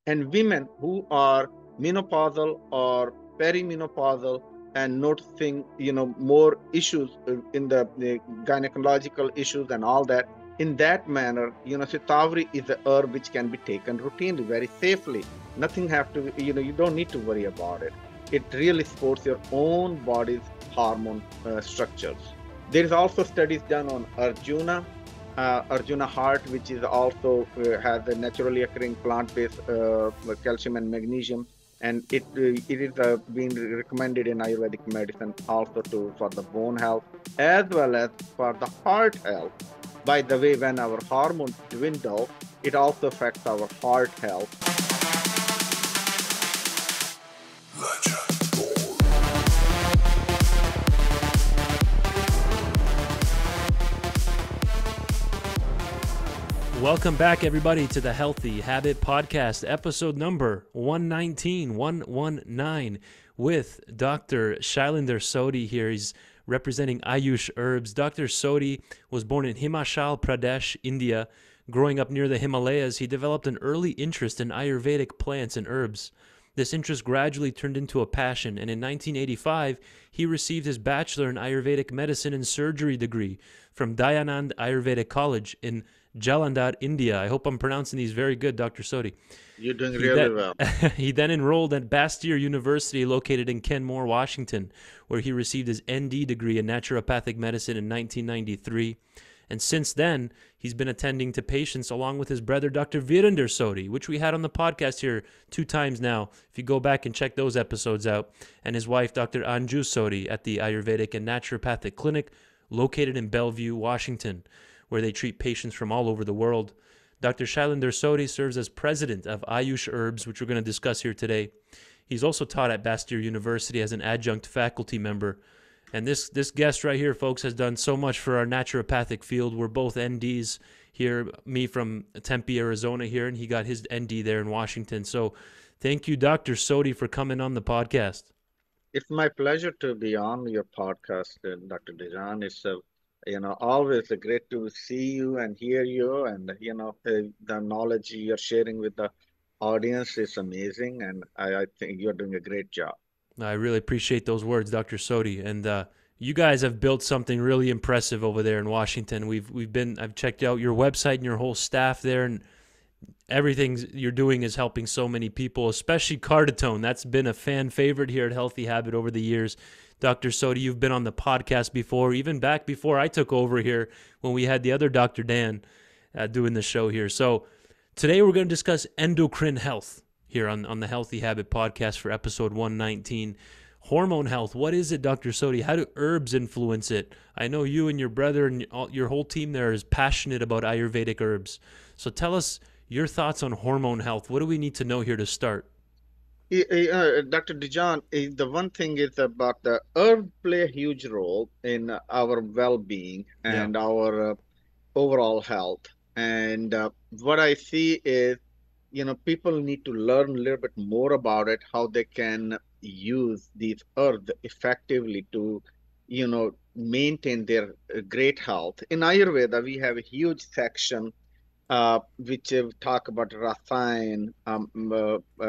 And women who are menopausal or perimenopausal and noticing, more issues in the gynecological issues and all that, in that manner, Shatavari is a herb which can be taken routinely, very safely. Nothing have to, you don't need to worry about it. It really supports your own body's hormone structures. There is also studies done on Arjuna heart, which is also has a naturally occurring plant-based calcium and magnesium, and it is being recommended in Ayurvedic medicine also to for the bone health as well as for the heart health. By the way, when our hormones dwindle, it also affects our heart health. Welcome back, everybody, to the Healthy Habit Podcast, episode number 119, with Dr. Shailinder Sodhi here. He's representing Ayush Herbs. Dr. Sodhi was born in Himachal Pradesh, India. Growing up near the Himalayas, he developed an early interest in Ayurvedic plants and herbs. This interest gradually turned into a passion, and in 1985, he received his Bachelor in Ayurvedic Medicine and Surgery degree from Dayanand Ayurvedic College in Jalandhar, India. I hope I'm pronouncing these very good, Dr. Sodhi. You're doing really well. He then enrolled at Bastyr University, located in Kenmore, Washington, where he received his ND degree in Naturopathic Medicine in 1993. And since then, he's been attending to patients along with his brother, Dr. Virender Sodhi, which we had on the podcast here 2 times now, if you go back and check those episodes out, and his wife, Dr. Anju Sodhi, at the Ayurvedic and Naturopathic Clinic, located in Bellevue, Washington, where they treat patients from all over the world. Dr. Shailinder Sodhi serves as president of Ayush Herbs, which we're going to discuss here today. He's also taught at Bastyr University as an adjunct faculty member. And this guest right here, folks, has done so much for our naturopathic field. We're both NDs here, me from Tempe, Arizona here, and he got his ND there in Washington. So thank you, Dr. Sodhi, for coming on the podcast. It's my pleasure to be on your podcast, Dr. Dejan. It's always great to see you and hear you, and the knowledge you're sharing with the audience is amazing, and I think you're doing a great job. I really appreciate those words, Dr. Sodhi, and you guys have built something really impressive over there in Washington. I've checked out your website and your whole staff there, and everything you're doing is helping so many people, especially Cartitone. That's been a fan favorite here at Healthy Habit over the years. Dr. Sodhi, you've been on the podcast before, even back before I took over here when we had the other Dr. Dan doing the show here. So today we're going to discuss endocrine health here on the Healthy Habit Podcast for episode 119. Hormone health, what is it, Dr. Sodhi? How do herbs influence it? I know you and your brother and your whole team there is passionate about Ayurvedic herbs. So tell us your thoughts on hormone health. What do we need to know here to start? Dr. Dejan, the one thing is about the herbs play a huge role in our well-being and our overall health. And what I see is, people need to learn a little bit more about it, how they can use these herbs effectively to, maintain their great health. In Ayurveda, we have a huge section which talk about Rasayan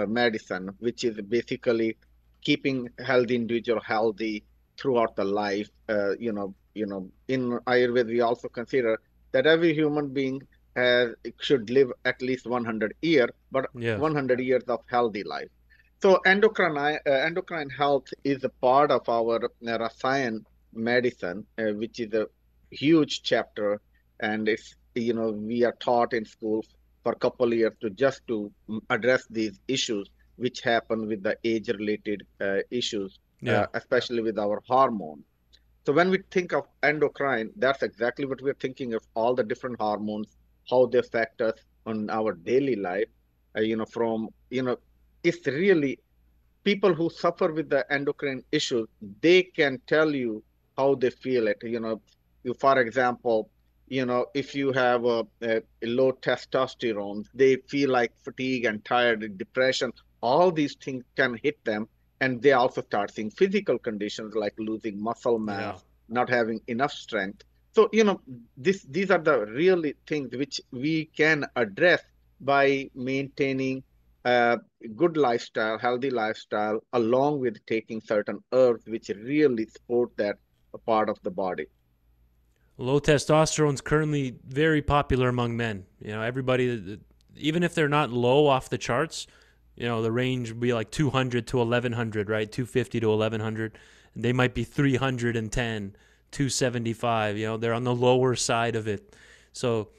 medicine, which is basically keeping healthy individual healthy throughout the life. In Ayurveda, we also consider that every human being should live at least 100 years, but 100 years of healthy life. So endocrine health is a part of our Rasayan medicine, which is a huge chapter, and it's we are taught in schools for a couple of years to address these issues which happen with the age-related issues, especially with our hormones. So when we think of endocrine, that's exactly what we're thinking of, all the different hormones, how they affect us on our daily life. It's really people who suffer with the endocrine issues, they can tell you how they feel it. For example, if you have a low testosterone, they feel like fatigue and tired, depression, all these things can hit them. And they also start seeing physical conditions like losing muscle mass, not having enough strength. So, these are the really things which we can address by maintaining uh, good lifestyle, healthy lifestyle, along with taking certain herbs which really support that part of the body. Low testosterone is currently very popular among men. Everybody, even if they're not low off the charts, the range would be like 200 to 1100, right? 250 to 1100. They might be 310, 275. They're on the lower side of it. So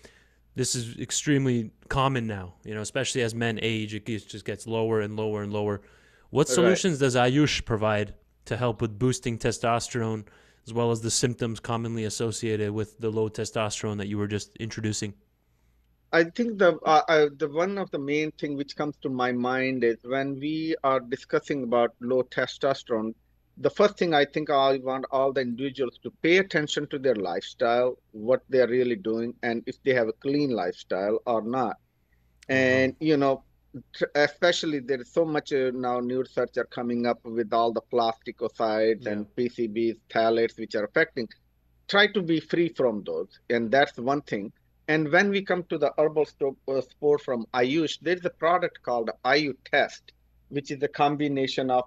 this is extremely common now, especially as men age, it just gets lower and lower and lower. What Right. solutions does Ayush provide to help with boosting testosterone as well as the symptoms commonly associated with the low testosterone that you were just introducing? I think the one of the main thing which comes to my mind is when we are discussing about low testosterone, the first thing I think I want all the individuals to pay attention to their lifestyle, what they're really doing, and if they have a clean lifestyle or not. Uh-huh. And especially there is so much now new research are coming up with all the plasticicides Yeah. and PCBs, phthalates, which are affecting. Try to be free from those, and that's one thing. And when we come to the sport from Ayush, there's a product called AyuTest, which is a combination of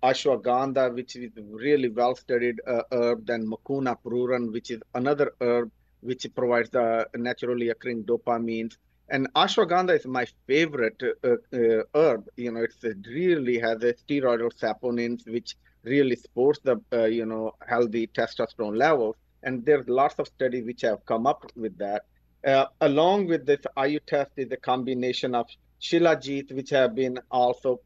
ashwagandha, which is really well studied herb, then mucuna prurans, which is another herb which provides the naturally occurring dopamines. And ashwagandha is my favorite herb. It really has a steroidal saponins, which really supports the healthy testosterone levels. And there's lots of studies which have come up with that. Along with this, IU test is a combination of Shilajeet, which have been also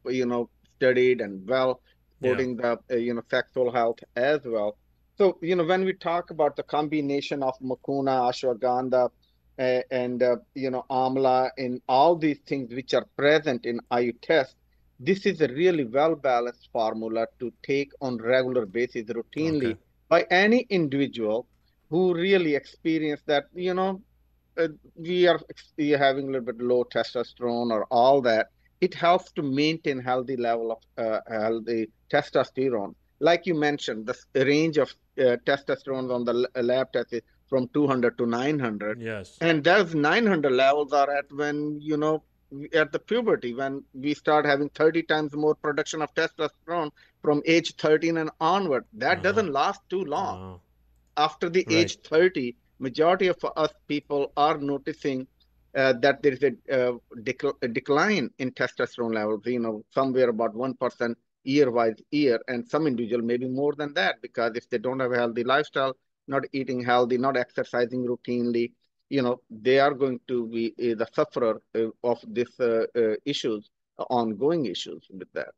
studied and well Yeah. supporting the sexual health as well. So when we talk about the combination of Makuna, ashwagandha, and amla, in all these things which are present in IU test, this is a really well balanced formula to take on regular basis Okay. routinely by any individual who really experience that uh, we are having a little bit low testosterone or all that. It helps to maintain healthy level of healthy testosterone. Like you mentioned, the range of testosterone on the lab test is from 200 to 900, Yes. and those 900 levels are at when at the puberty, when we start having 30 times more production of testosterone from age 13 and onward. That Uh-huh. doesn't last too long. Oh, After the right. age 30, majority of us people are noticing that there is a decline in testosterone levels, somewhere about 1% year, and some individual maybe more than that, because if they don't have a healthy lifestyle, not eating healthy, not exercising routinely, they are going to be the sufferer of this issues, ongoing issues with that.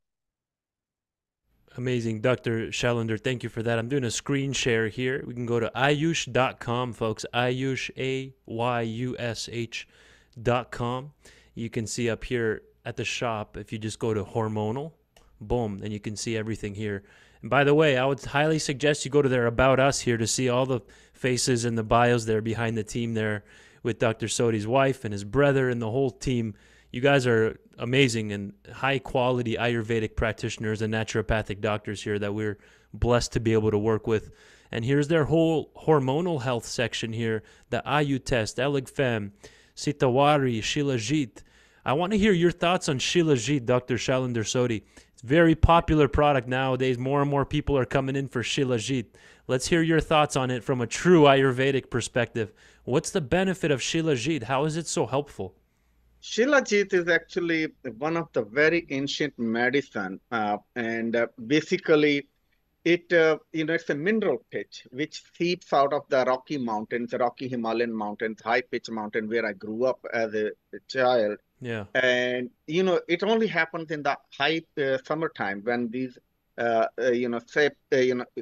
Amazing, Dr. Shailinder. Thank you for that. I'm doing a screen share here. We can go to ayush.com, folks. Ayush, AYUSH.com. You can see up here at the shop, if you just go to hormonal, boom, then you can see everything here. And by the way, I would highly suggest you go to their About Us here to see all the faces and the bios there behind the team there with Dr. Sodhi's wife and his brother and the whole team. You guys are amazing and high quality Ayurvedic practitioners and naturopathic doctors here that we're blessed to be able to work with. And here's their whole hormonal health section here, the AyuTest, ElegFem, Sitawari, Shilajeet. I want to hear your thoughts on Shilajeet, Dr. Shailinder Sodhi. It's a very popular product nowadays. More and more people are coming in for Shilajeet. Let's hear your thoughts on it from a true Ayurvedic perspective. What's the benefit of Shilajeet? How is it so helpful? Shilajit is actually one of the very ancient medicine, and basically it's a mineral pitch which seeps out of the Rocky Mountains, Rocky Himalayan mountains, high pitch mountain where I grew up as a child. Yeah. And it only happens in the high summertime when these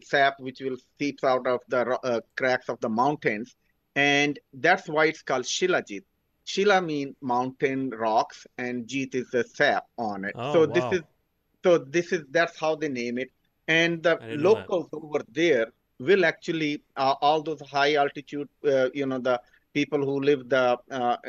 sap which will seeps out of the cracks of the mountains, and that's why it's called Shilajit. Shila mean mountain rocks, and Jeet is the sap on it. Oh, So this is wow. that's how they name it. And the I didn't know that. locals over there will actually all those high altitude, the people who live the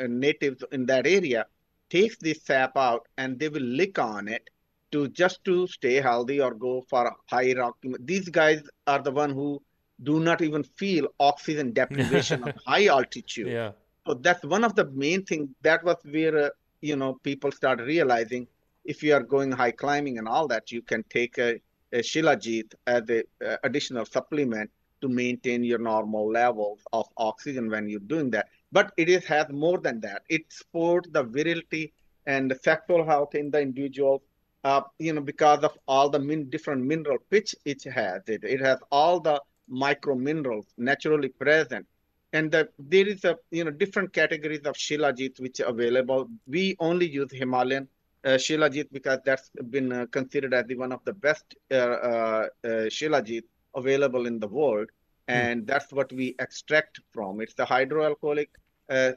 natives in that area takes this sap out and they will lick on it to just to stay healthy or go for high rock. These guys are the one who do not even feel oxygen deprivation on high altitude. Yeah. So that's one of the main things. That was where people start realizing if you are going high climbing and all that, you can take a Shilajeet as a additional supplement to maintain your normal levels of oxygen when you're doing that. But has more than that. It supports the virility and the sexual health in the individual, because of all the different mineral pitch it has. It has all the micro minerals naturally present. And there is a different categories of Shilajit which are available. We only use Himalayan Shilajit because that's been considered as one of the best Shilajit available in the world, Hmm. and that's what we extract from. It's the hydroalcoholic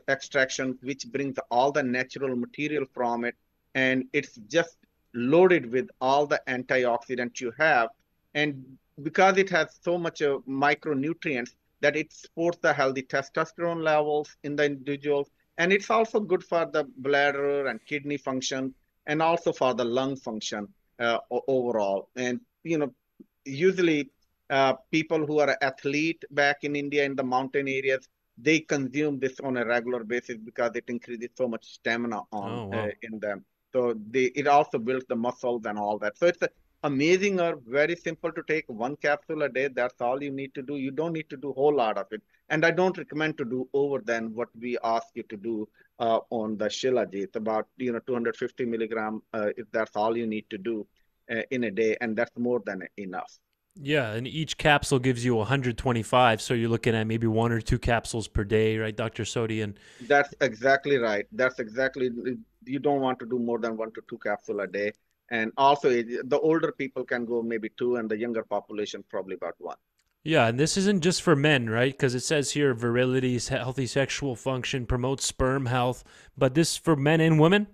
extraction which brings all the natural material from it, and it's just loaded with all the antioxidants you have, and because it has so much micronutrients that it supports the healthy testosterone levels in the individuals, and it's also good for the bladder and kidney function, and also for the lung function overall. And usually people who are athlete back in India in the mountain areas, they consume this on a regular basis because it increases so much stamina on Oh, wow. in them. So it also builds the muscles and all that. So it's amazing or very simple to take one capsule a day. That's all you need to do. You don't need to do a whole lot of it. And I don't recommend to do over than what we ask you to do on the Shilajit, about 250 milligram. If that's all you need to do in a day, and that's more than enough. Yeah, and each capsule gives you 125, so you're looking at maybe 1 or 2 capsules per day, right, Dr. Sodhi? And That's exactly right. That's exactly, you don't want to do more than 1 to 2 capsule a day. And also, the older people can go maybe two, and the younger population probably about one. yeah, and this isn't just for men, right? Because it says here virility, healthy sexual function, promotes sperm health, but this for men and women?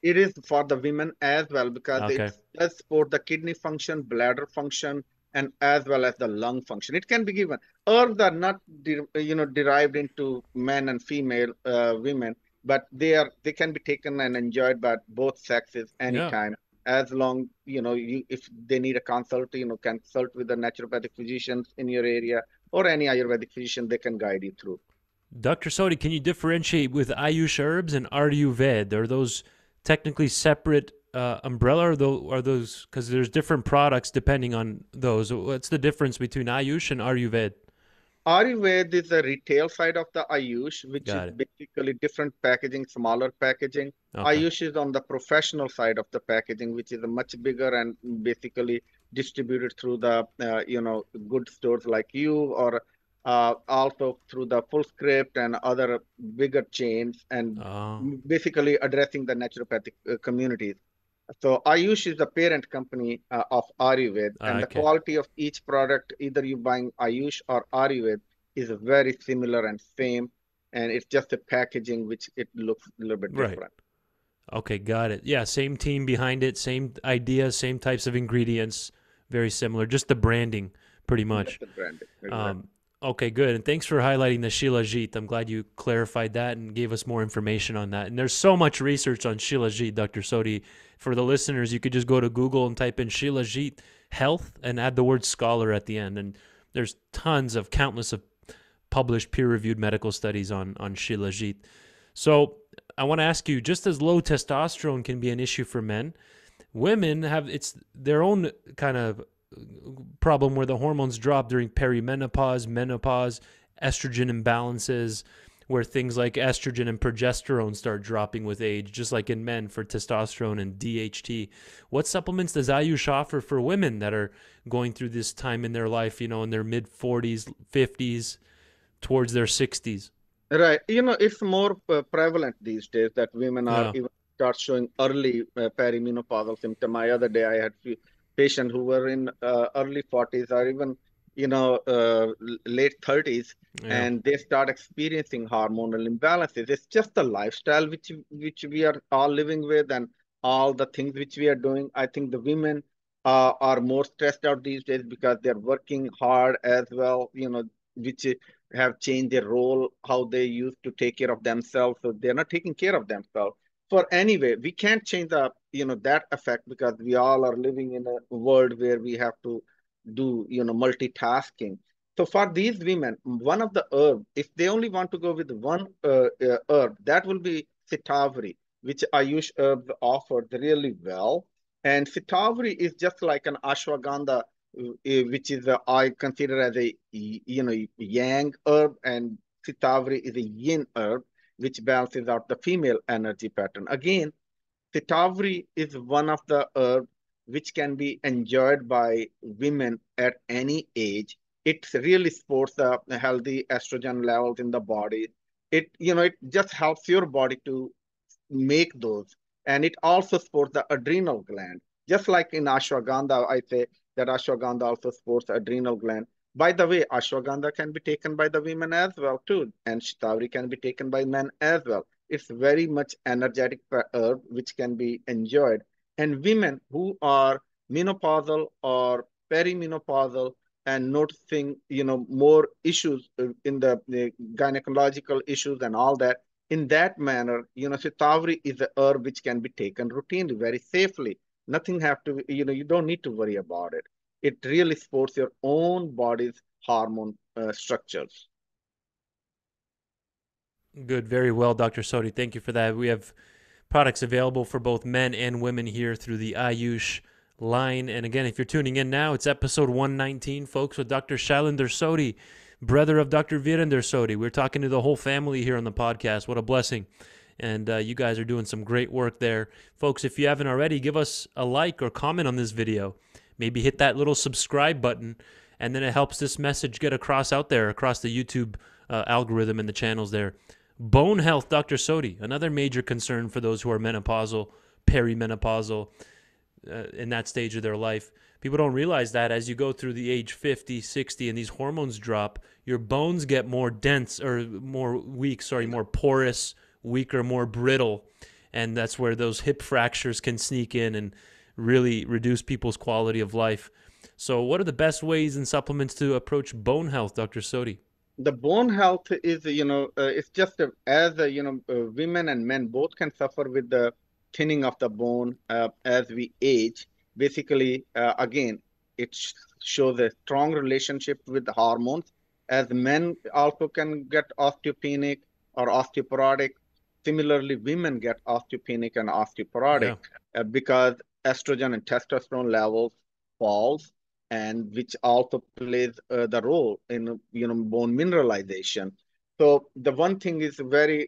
It is for the women as well because it Okay. does support the kidney function, bladder function, and as well as the lung function. It can be given. Herbs are not, derived into men and female women, but they can be taken and enjoyed by both sexes Yeah. anytime, as long if they need a consult, consult with the naturopathic physicians in your area or any Ayurvedic physician. They can guide you through. Dr. Sodhi, can you differentiate with Ayush herbs and Ayurved? Are those technically separate umbrella, or are those, because there's different products depending on those? What's the difference between Ayush and Ayurved? Ayurveda is the retail side of the Ayush, which is Got it. basically different packaging, smaller packaging. Okay. Ayush is on the professional side of the packaging, which is a much bigger and basically distributed through the good stores like you, or also through the Full Script and other bigger chains, and Oh, basically addressing the naturopathic communities. So Ayush is the parent company of Ayurved, and the okay. quality of each product, either you buying Ayush or Ayurved, is very similar and same. And it's just the packaging which it looks a little bit Right. different. Okay, got it. Yeah, same team behind it, same ideas, same types of ingredients, very similar. Just the branding, pretty Just much. the branding, exactly. Um, okay, good. And thanks for highlighting the Shilajeet. I'm glad you clarified that and gave us more information on that. And there's so much research on Shilajeet, Dr. Sodhi. For the listeners, you could just go to Google and type in Shilajeet health and add the word scholar at the end. And there's tons of countless of published peer-reviewed medical studies on Shilajeet. So I want to ask you, just as low testosterone can be an issue for men, women have it's their own kind of problem where the hormones drop during perimenopause, menopause, estrogen imbalances, where things like estrogen and progesterone start dropping with age, just like in men for testosterone and DHT. What supplements does Ayush offer for women that are going through this time in their life, in their mid 40s, 50s, towards their 60s? Right. It's more prevalent these days that women are Yeah. even start showing early perimenopausal symptom. My other day, I had few patients who were in early 40s or even, late 30s, Yeah. and they start experiencing hormonal imbalances. It's just the lifestyle which we are all living with, and all the things which we are doing. I think the women are more stressed out these days because they're working hard as well, which have changed their role, how they used to take care of themselves. So they're not taking care of themselves. For anyway, we can't change that effect because we all are living in a world where we have to do, multitasking. So for these women, one of the herb, if they only want to go with one herb, that will be Sitavari, which Ayush herbs offered really well. And Sitavari is just like an ashwagandha, which is I consider as a yang herb, and Sitavari is a yin herb, which balances out the female energy pattern. Again, Sitavari is one of the herbs which can be enjoyed by women at any age. It really supports the healthy estrogen levels in the body. It just helps your body to make those. And it also supports the adrenal gland. Just like in ashwagandha, I say that ashwagandha also supports the adrenal gland. By the way, ashwagandha can be taken by the women as well too, and shatavari can be taken by men as well. It's very much energetic herb which can be enjoyed. And women who are menopausal or perimenopausal and noticing, more issues in the gynecological issues and all that, in that manner, Shatavari is a herb which can be taken routinely, very safely. Nothing have to, you don't need to worry about it. It really supports your own body's hormone structures. Good, very well, Dr. Sodhi. Thank you for that. We have products available for both men and women here through the Ayush line. And again, if you're tuning in now, it's episode 119, folks, with Dr. Shailinder Sodhi, brother of Dr. Virender Sodhi. We're talking to the whole family here on the podcast. What a blessing. And you guys are doing some great work there. Folks, if you haven't already, give us a like or comment on this video. Maybe hit that little subscribe button, and then it helps this message get across out there, across the YouTube algorithm and the channels there. Bone health, Dr. Sodhi, another major concern for those who are menopausal, perimenopausal, in that stage of their life. People don't realize that as you go through the age 50, 60, and these hormones drop, your bones get more dense or more porous, weaker, more brittle. And that's where those hip fractures can sneak in and really reduce people's quality of life. So what are the best ways and supplements to approach bone health, Dr. Sodhi? The bone health is, it's just as, women and men both can suffer with the thinning of the bone as we age. Basically, again, it shows a strong relationship with the hormones, as men also can get osteopenic or osteoporotic. Similarly, women get osteopenic and osteoporotic Yeah. because estrogen and testosterone levels falls, and which also plays the role in bone mineralization. So the one thing is very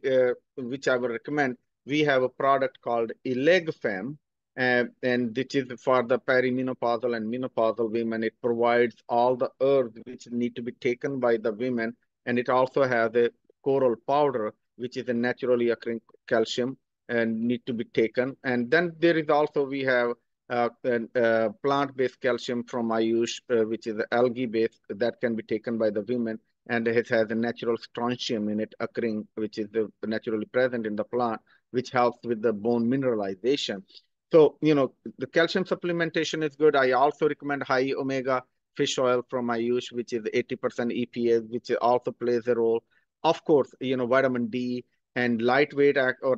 which I would recommend. We have a product called ElegFem, and which is for the perimenopausal and menopausal women. It provides all the herbs which need to be taken by the women, and it also has a coral powder, which is a naturally occurring calcium and need to be taken. And then there is also we have plant-based calcium from Ayush, which is algae-based, that can be taken by the women, and it has a natural strontium in it occurring, which is naturally present in the plant, which helps with the bone mineralization. So, the calcium supplementation is good. I also recommend high omega fish oil from Ayush, which is 80% EPA, which also plays a role. Of course, vitamin D and lightweight act or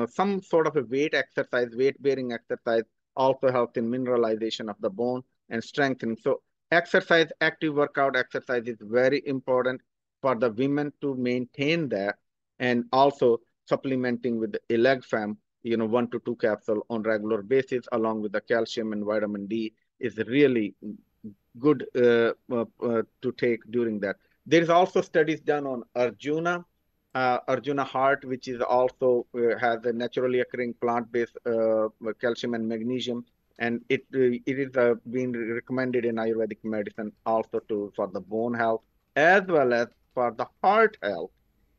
some sort of a weight bearing exercise also helps in mineralization of the bone and strengthening. So exercise, active workout exercise is very important for the women to maintain that, and also supplementing with the ElegFem, 1 to 2 capsule on regular basis, along with the calcium and vitamin D is really good to take during that. There is also studies done on Arjuna heart, which is also has a naturally occurring plant-based calcium and magnesium, and it is being recommended in Ayurvedic medicine also to for the bone health as well as for the heart health.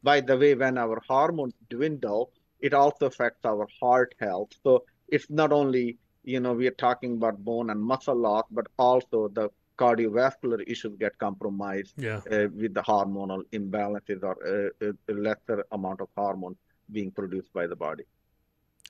By the way, when our hormones dwindle, it also affects our heart health. So it's not only we are talking about bone and muscle loss, but also the cardiovascular issues get compromised Yeah. with the hormonal imbalances or a lesser amount of hormone being produced by the body.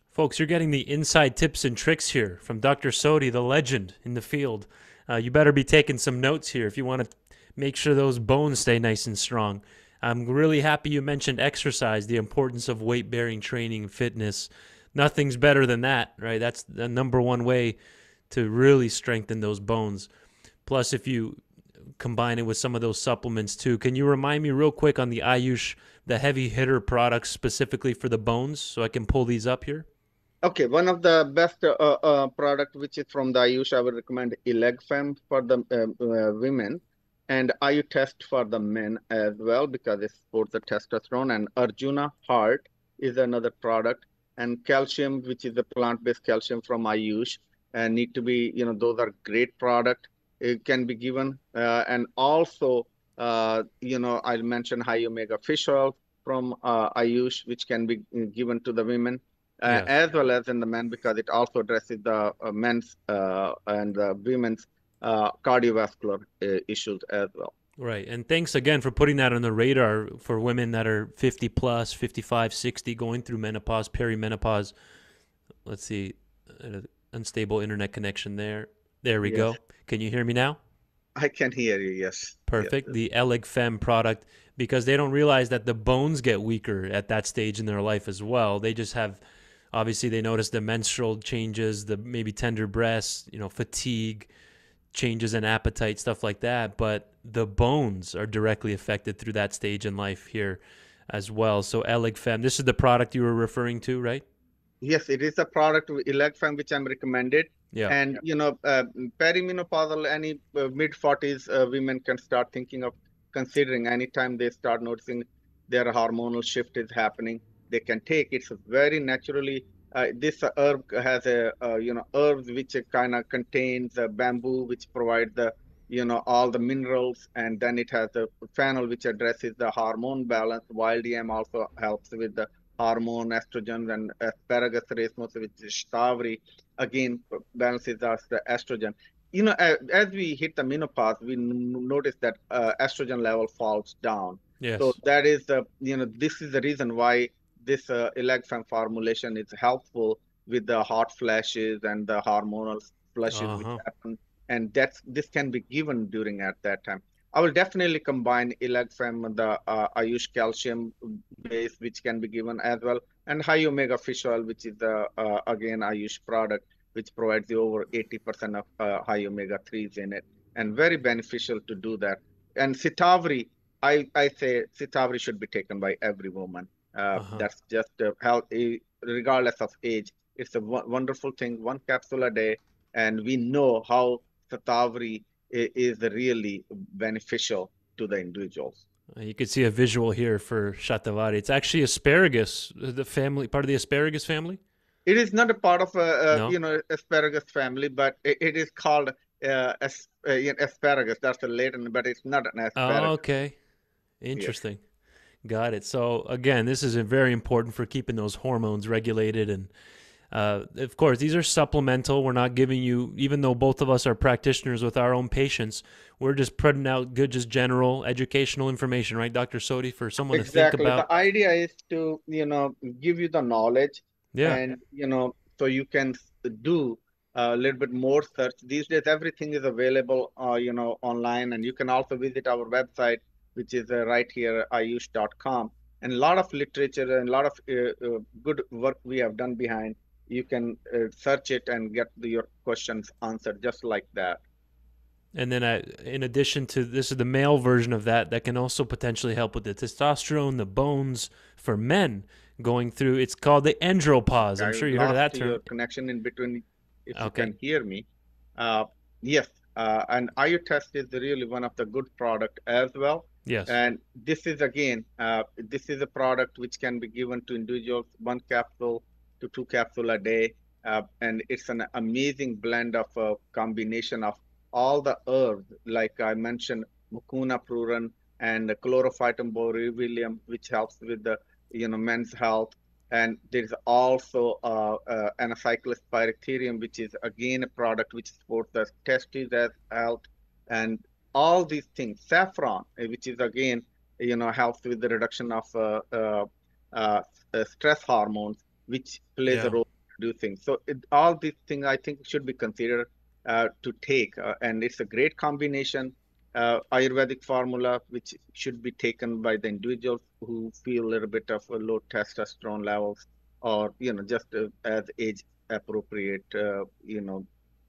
Folks, you're getting the inside tips and tricks here from Dr. Sodhi, the legend in the field. You better be taking some notes here if you want to make sure those bones stay nice and strong. I'm really happy you mentioned exercise, the importance of weight-bearing training and fitness. Nothing's better than that, right? That's the number one way to really strengthen those bones. Plus, if you combine it with some of those supplements too, can you remind me real quick on the Ayush the heavy hitter products specifically for the bones, so I can pull these up here? Okay, one of the best product which is from the Ayush, I would recommend ElegFem for the women and AyuTest for the men as well because it supports the testosterone. And Arjuna Heart is another product, and calcium, which is the plant-based calcium from Ayush, and need to be, those are great product. It can be given, and also, I'll mention high omega fish oil from Ayush, which can be given to the women Yes. as well as in the men because it also addresses the men's and the women's cardiovascular issues as well. Right. And thanks again for putting that on the radar for women that are 50 plus, 55, 60, going through menopause, perimenopause. Let's see. Unstable internet connection there. There we Yes, go. Can you hear me now? I can hear you. Yes, yes, Perfect. yes. The ElegFem product, because they don't realize that the bones get weaker at that stage in their life as well. They just have, obviously, they notice the menstrual changes, the maybe tender breasts, fatigue, changes in appetite, stuff like that. But the bones are directly affected through that stage in life here as well. So ElegFem, this is the product you were referring to, right? Yes, it is a product ElegFem which I'm recommended. Yeah. And perimenopausal, any mid 40s women can start thinking of considering anytime they start noticing their hormonal shift is happening, they can take. It's very naturally. This herb has a herbs which kind of contains bamboo, which provides the all the minerals, and then it has a fennel which addresses the hormone balance. Wild yam also helps with the hormone, estrogen, and asparagus racemose, which is shtavari, again balances us the estrogen. As we hit the menopause, we notice that estrogen level falls down. So Yes. that is this is the reason why this ElegFem formulation is helpful with the hot flashes and the hormonal flushes Uh which huh. happen, and this can be given during at that time. I will definitely combine ElegFem with the Ayush calcium base, which can be given as well, and high omega fish oil, which is the again Ayush product, which provides the over 80% of high omega 3s in it, and very beneficial to do that. And Sitavari, I say Sitavari should be taken by every woman. Uh huh. That's just health, regardless of age. It's a wonderful thing, one capsule a day, and we know how Sitavari is really beneficial to the individuals. You can see a visual here for shatavari. It's actually asparagus, the family, part of the asparagus family. It is not a part of No. asparagus family, but it is called asparagus. That's the Latin, but it's not an Oh, asparagus. okay. Yes, Interesting. Got it. So again, this is very important for keeping those hormones regulated, and of course, these are supplemental. We're not giving you, even though both of us are practitioners with our own patients, we're just putting out good, just general educational information, right, Dr. Sodhi, for someone to think exactly. about. The idea is to give you the knowledge, Yeah. and so you can do a little bit more search. These days, everything is available, online, and you can also visit our website, which is right here, ayush.com. And a lot of literature and a lot of good work we have done behind. You can search it and get your questions answered just like that. And then, in addition to this, is the male version of that that can also potentially help with the testosterone, the bones for men going through. It's called the andropause. I'm I sure you heard of lost that term. your connection in between. If you Okay. can hear me, uh, yes. And AyuTest is really one of the good product as well. Yes. And this is again, this is a product which can be given to individuals one capsule to two capsule a day, and it's an amazing blend of a combination of all the herbs, like I mentioned, mucuna pruriens and chlorophytum boryvilium, which helps with the men's health, and there's also anacyclus pyretherium, which is again a product which supports the testes as health, and all these things. Saffron, which is again, helps with the reduction of uh, stress hormones, which plays a Yeah. role in reducing. So all these things I think should be considered to take, and it's a great combination Ayurvedic formula, which should be taken by the individuals who feel a little bit of a low testosterone levels, or just as age appropriate,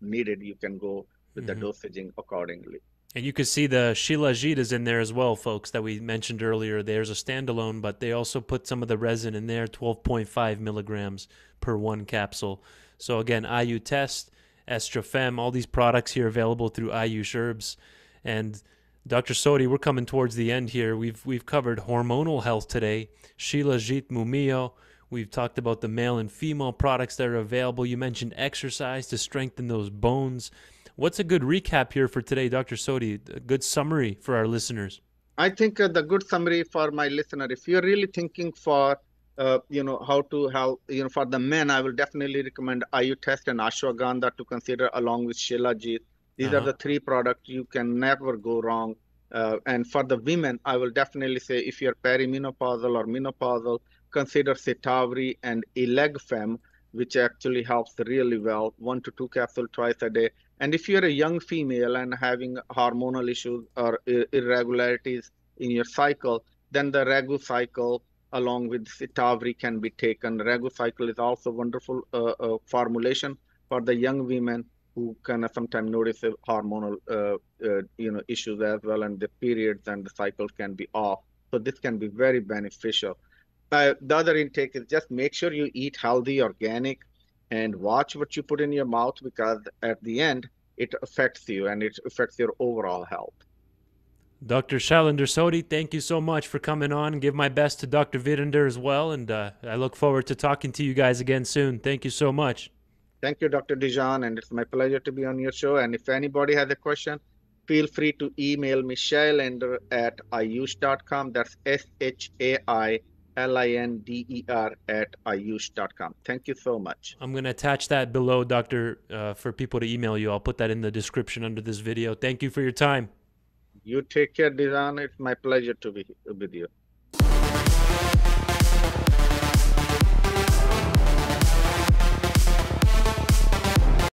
needed. You can go with the Hmm. dosaging accordingly. And you can see the Shilajeet is in there as well, folks, that we mentioned earlier. There's a standalone, but they also put some of the resin in there, 12.5 milligrams per one capsule. So again, AyuTest, ElegFem, all these products here available through Ayush Herbs. And Dr. Sodhi, we're coming towards the end here. We've covered hormonal health today, Shilajeet, Mumiyo. We've talked about the male and female products that are available. You mentioned exercise to strengthen those bones. What's a good recap here for today, Dr. Sodhi? A good summary for our listeners. I think the good summary for my listener, if you're really thinking for, how to help, for the men, I will definitely recommend AyuTest and Ashwagandha to consider along with Shilajit. These are Uh-huh. the three products you can never go wrong. And for the women, I will definitely say if you're perimenopausal or menopausal, consider Cetavri and ElegFem, which actually helps really well, 1 to 2 capsules twice a day. And if you're a young female and having hormonal issues or irregularities in your cycle, then the Regu cycle along with Cetavri can be taken. Regu cycle is also wonderful formulation for the young women who can sometimes notice hormonal issues as well, and the periods and the cycles can be off. So this can be very beneficial. The other intake is just make sure you eat healthy, organic, and watch what you put in your mouth because at the end, it affects you and it affects your overall health. Dr. Shailinder Sodhi, thank you so much for coming on. Give my best to Dr. Virender as well, and I look forward to talking to you guys again soon. Thank you so much. Thank you, Dr. Dijon, and it's my pleasure to be on your show. And if anybody has a question, feel free to email me Shailinder at ayush.com. That's Shailinder at ayush.com. Thank you so much. I'm going to attach that below, Doctor, for people to email you. I'll put that in the description under this video. Thank you for your time. You take care, Dijon. It's my pleasure to be with you.